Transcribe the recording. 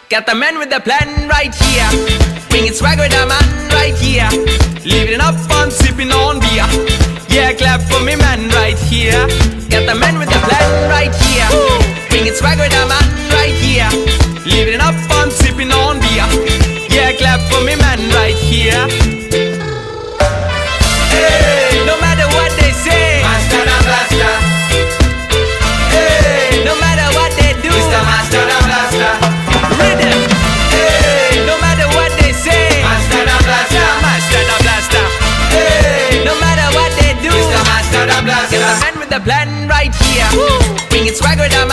Got the man with the plan right here. Bringing swag with the man right here. Living up, I'm sipping on beer. Yeah, clap for me man right here. Got the man with the plan right here. Bringing swag with the man right here. Living up, I'm sipping on beer. Yeah, clap for me man right here. Hey, no matter what they say, Master the Blaster. hey, no matter what they do, Mr. Master the Blaster. rhythm. Hey, no matter what they say, Master the Blaster. yeah, master the blaster. Hey, No matter what they do, Mr. Master the get the Blaster. man with the plan right here. Bringing swag with the